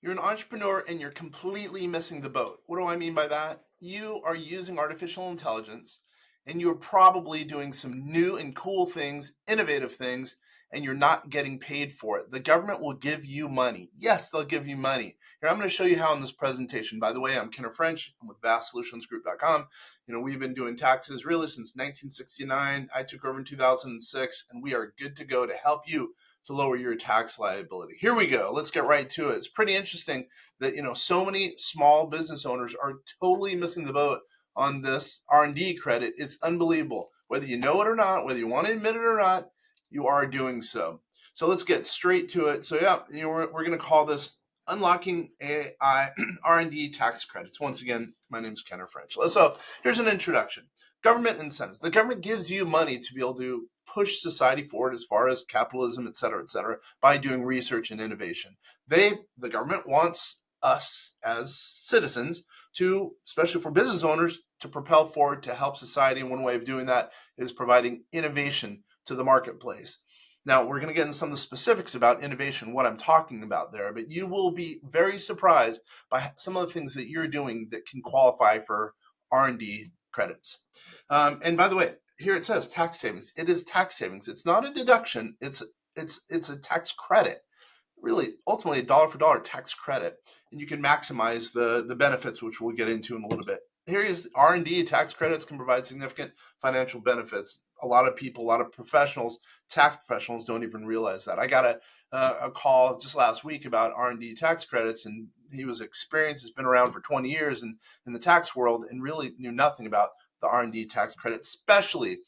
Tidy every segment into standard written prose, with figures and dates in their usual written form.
You're an entrepreneur and you're completely missing the boat. What do I mean by that? You are using artificial intelligence and you're probably doing some new and cool things, innovative things, and you're not getting paid for it. The government will give you money. Yes, they'll give you money. Here, I'm going to show you how in this presentation. By the way, I'm Kenner French. I'm with vastsolutionsgroup.com. We've been doing taxes really since 1969. I took over in 2006, and we are good to go to help you to lower your tax liability. Here we go. Let's get right to it. It's pretty interesting that so many small business owners are totally missing the boat on this R&D credit. It's unbelievable. Whether you know it or not, whether you want to admit it or not, you are doing so. So let's get straight to it. So yeah, we're going to call this Unlocking AI R&D Tax Credits. Once again, my name is Kenner French. So here's an introduction. Government incentives. The government gives you money to be able to push society forward as far as capitalism, et cetera, by doing research and innovation. The government wants us as citizens to, especially for business owners, to propel forward to help society. And one way of doing that is providing innovation to the marketplace. Now, we're going to get into some of the specifics about innovation, what I'm talking about there, but you will be very surprised by some of the things that you're doing that can qualify for R&D credits. And by the way, here it says tax savings. It is tax savings. It's not a deduction. It's a tax credit. Really, ultimately, a dollar for dollar tax credit, and you can maximize the benefits, which we'll get into in a little bit. Here is R&D tax credits can provide significant financial benefits. A lot of people, a lot of professionals, tax professionals, don't even realize that. I got a call just last week about R&D tax credits, and he was experienced, has been around for 20 years in the tax world, and really knew nothing about the R&D tax credit, especially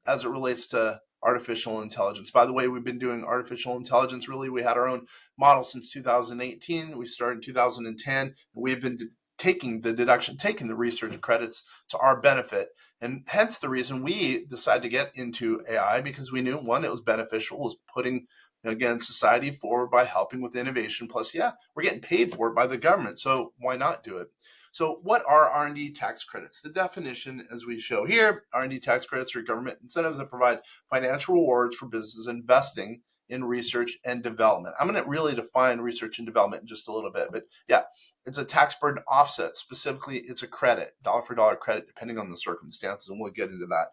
as it relates to artificial intelligence. By the way, we've been doing artificial intelligence. Really, we had our own model since 2018. We started in 2010. And we've been taking the research credits to our benefit. And hence the reason we decided to get into AI, because we knew, one, it was beneficial, was putting, again, society forward by helping with innovation. Plus, yeah, we're getting paid for it by the government. So why not do it? So what are R&D tax credits? The definition, as we show here, R&D tax credits are government incentives that provide financial rewards for businesses investing in research and development. I'm going to really define research and development in just a little bit, but yeah, it's a tax burden offset. Specifically, it's a credit, dollar for dollar credit, depending on the circumstances, and we'll get into that.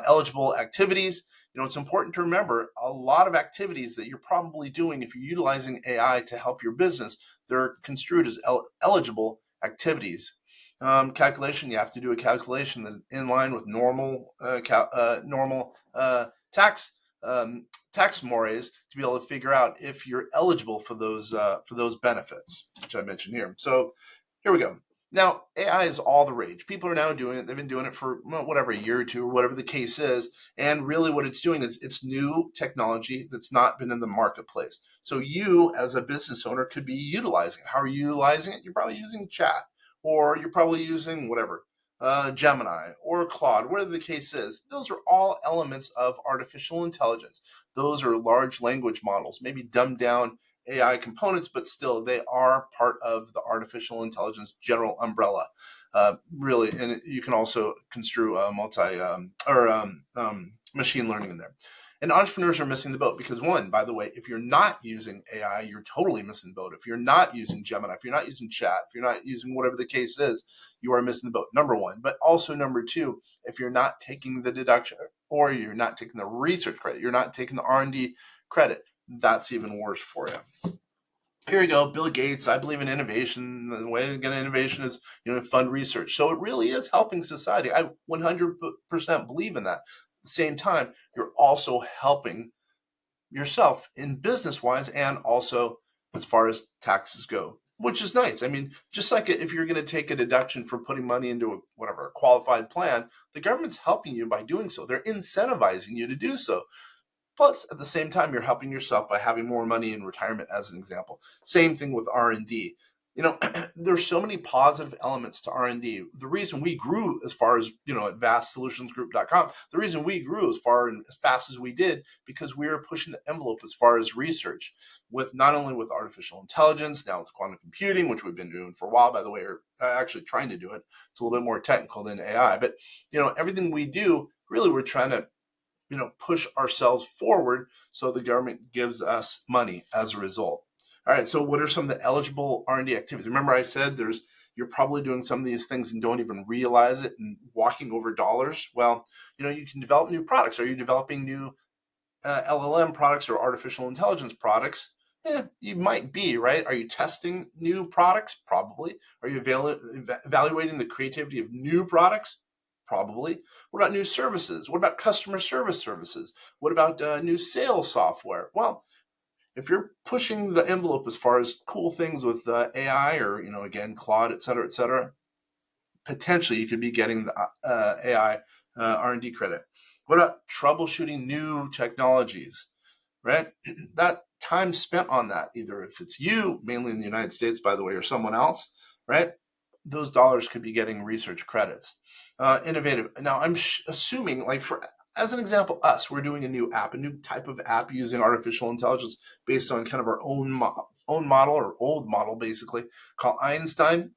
Eligible activities. It's important to remember a lot of activities that you're probably doing, if you're utilizing AI to help your business, they're construed as eligible activities. Calculation, you have to do a calculation that's in line with normal tax mores to be able to figure out if you're eligible for those benefits, which I mentioned here. So here we go. Now, AI is all the rage. People are now doing it. They've been doing it for whatever, a year or two, or whatever the case is. And really what it's doing is it's new technology that's not been in the marketplace. So you, as a business owner, could be utilizing it. How are you utilizing it? You're probably using chat, or you're probably using whatever, Gemini or Claude, whatever the case is. Those are all elements of artificial intelligence. Those are large language models, maybe dumbed down AI components, but still they are part of the artificial intelligence general umbrella. Really, and you can also construe machine learning in there. And entrepreneurs are missing the boat because, one, by the way, if you're not using AI, you're totally missing the boat. If you're not using Gemini, if you're not using chat, if you're not using whatever the case is, you are missing the boat, number one. But also, number two, if you're not taking the deduction, or you're not taking the research credit, you're not taking the R&D credit, that's even worse for you. Here you go, Bill Gates. I believe in innovation. The way to get innovation is, fund research. So it really is helping society. I 100% believe in that. At the same time, you're also helping yourself in business-wise and also as far as taxes go, which is nice. I mean, just like if you're going to take a deduction for putting money into a qualified plan, the government's helping you by doing so. They're incentivizing you to do so. Plus, at the same time, you're helping yourself by having more money in retirement, as an example. Same thing with R&D. There's so many positive elements to R&D. The reason we grew as far as, at vastsolutionsgroup.com, the reason we grew as far and as fast as we did, because we were pushing the envelope as far as research, with not only with artificial intelligence, now with quantum computing, which we've been doing for a while, by the way, or actually trying to do it. It's a little bit more technical than AI, but, everything we do, really, we're trying to push ourselves forward so the government gives us money as a result. All right, so what are some of the eligible R&D activities? Remember I said you're probably doing some of these things and don't even realize it and walking over dollars. Well, you can develop new products. Are you developing new LLM products or artificial intelligence products? You might be, right? Are you testing new products? Probably. Are you evaluating the creativity of new products? Probably. What about new services? What about customer service services? What about new sales software? Well, if you're pushing the envelope as far as cool things with AI or, again, Claude, et cetera, potentially you could be getting the AI R&D credit. What about troubleshooting new technologies, right? That time spent on that, either if it's you, mainly in the United States, by the way, or someone else, right? Those dollars could be getting research credits. Innovative. Now, I'm assuming, like as an example, we're doing a new type of app using artificial intelligence based on kind of our own model or old model, basically, called Einstein.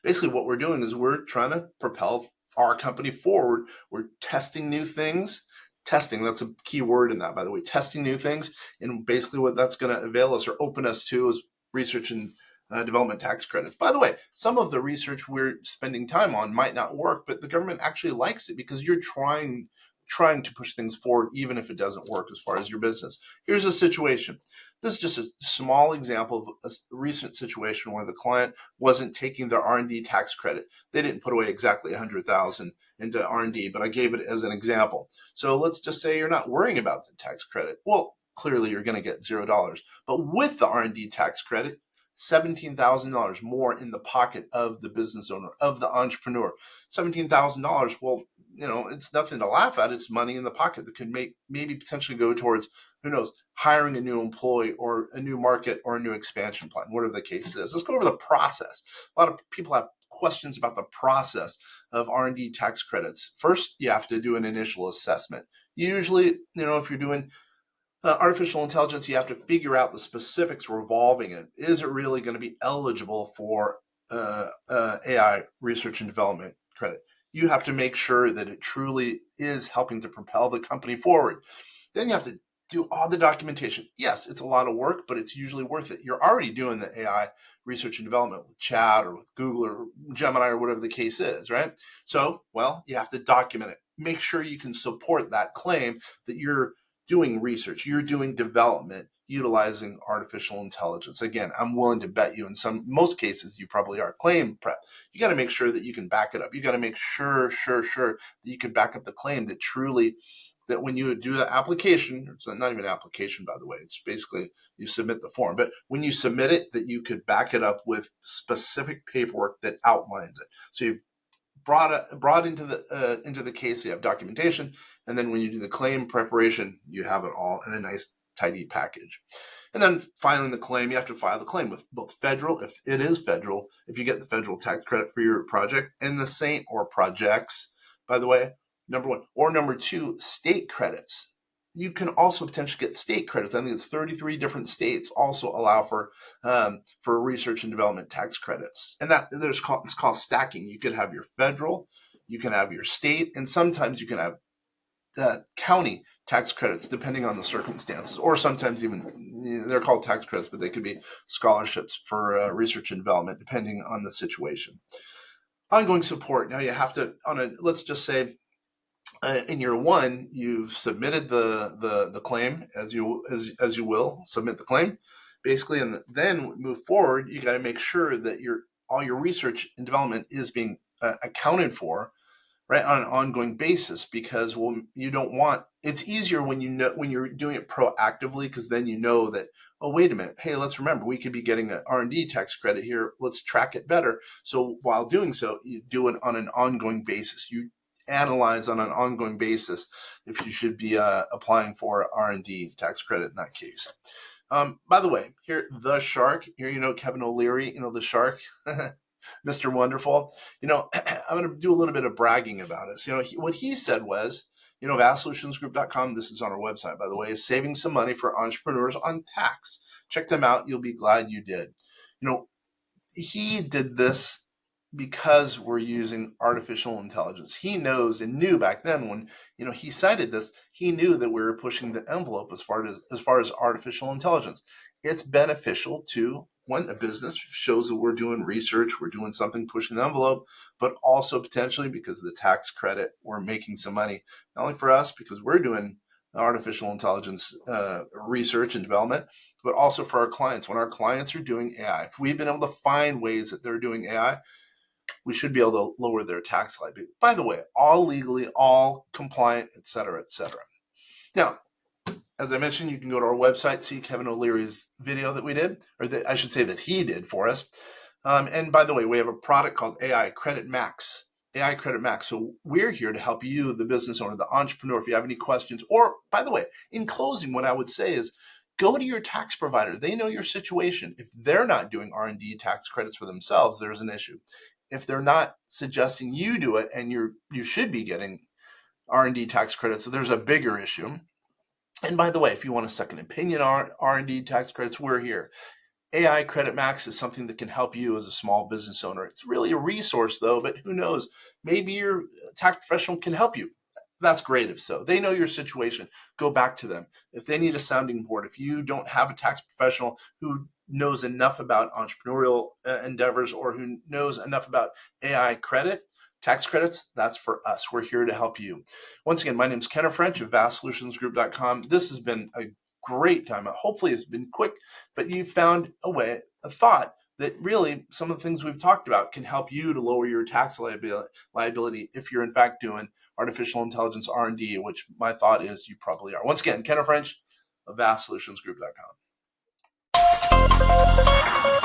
Basically what we're doing is we're trying to propel our company forward. We're testing new things. Testing, that's a key word in that, by the way, testing new things. And basically what that's going to avail us or open us to is research and development tax credits. By the way, some of the research we're spending time on might not work, but the government actually likes it because you're trying to push things forward, even if it doesn't work as far as your business. Here's a situation. This is just a small example of a recent situation where the client wasn't taking their R&D tax credit. They didn't put away exactly $100,000 into R&D, but I gave it as an example. So let's just say you're not worrying about the tax credit. Well, clearly you're going to get $0. But with the R&D tax credit, $17,000 more in the pocket of the business owner, of the entrepreneur. $17,000, well, it's nothing to laugh at. It's money in the pocket that could maybe potentially go towards, who knows, hiring a new employee or a new market or a new expansion plan, whatever the case is. Let's go over the process. A lot of people have questions about the process of R&D tax credits. First, you have to do an initial assessment. Usually, if you're doing artificial intelligence, you have to figure out the specifics revolving it. Is it really going to be eligible for AI research and development credit? You have to make sure that it truly is helping to propel the company forward. Then you have to do all the documentation. Yes, it's a lot of work, but it's usually worth it. You're already doing the AI research and development with Chat or with Google or Gemini or whatever the case is, right? So, well, you have to document it. Make sure you can support that claim that you're doing research, you're doing development utilizing artificial intelligence. Again, I'm willing to bet you in most cases you probably are claim prep. You got to make sure that you can back it up. You got to make sure that you can back up the claim that truly, that when you do the application, it's not even an application, by the way, it's basically you submit the form, but when you submit it, that you could back it up with specific paperwork that outlines it. So you've brought into the case, you have documentation, and then when you do the claim preparation, you have it all in a nice tidy package. And then filing the claim, you have to file the claim with both federal, if it is federal, if you get the federal tax credit for your project, and the same, or projects, by the way, number one. Or number two, state credits. You can also potentially get state credits. I think it's 33 different states also allow for research and development tax credits, and it's called stacking. You could have your federal, you can have your state, and sometimes you can have county tax credits depending on the circumstances, or sometimes even they're called tax credits, but they could be scholarships for research and development depending on the situation. Ongoing support. Now you have to, let's just say, in year one, you've submitted the claim as you will submit the claim, basically, and then move forward. You got to make sure that all your research and development is being accounted for, right, on an ongoing basis, because you don't want. It's easier when you're doing it proactively, because then you know that, oh, wait a minute, hey, let's remember we could be getting an R&D tax credit here. Let's track it better. So while doing so, you do it on an ongoing basis. You analyze on an ongoing basis if you should be applying for R&D tax credit in that case. By the way, here, the shark, here, Kevin O'Leary, the shark, Mr. Wonderful, I'm going to do a little bit of bragging about it. What he said was, vastsolutionsgroup.com, this is on our website, by the way, is saving some money for entrepreneurs on tax. Check them out. You'll be glad you did. He did this because we're using artificial intelligence. He knows and knew back then when he cited this, he knew that we were pushing the envelope as far as artificial intelligence. It's beneficial to when a business shows that we're doing research, we're doing something pushing the envelope, but also potentially because of the tax credit, we're making some money, not only for us because we're doing artificial intelligence research and development, but also for our clients. When our clients are doing AI, if we've been able to find ways that they're doing AI, we should be able to lower their tax liability. By the way, all legally, all compliant, et cetera, et cetera. Now, as I mentioned, you can go to our website, see Kevin O'Leary's video that we did, or that I should say that he did for us. And by the way, we have a product called AI Credit Max. AI Credit Max. So we're here to help you, the business owner, the entrepreneur, if you have any questions. Or, by the way, in closing, what I would say is go to your tax provider. They know your situation. If they're not doing R&D tax credits for themselves, there's an issue. If they're not suggesting you do it, and you should be getting R&D tax credits, so there's a bigger issue. And by the way, if you want a second opinion on R&D tax credits, we're here. AI Credit Max is something that can help you as a small business owner. It's really a resource though, but who knows? Maybe your tax professional can help you. That's great if so. They know your situation. Go back to them. If they need a sounding board, if you don't have a tax professional who knows enough about entrepreneurial endeavors or who knows enough about AI tax credits, that's for us. We're here to help you. Once again, my name is Kenner French of vastsolutionsgroup.com. This has been a great time. Hopefully it's been quick, but you found a thought that really some of the things we've talked about can help you to lower your tax liability if you're in fact doing artificial intelligence R&D, which my thought is you probably are. Once again, Kenner French of vastsolutionsgroup.com.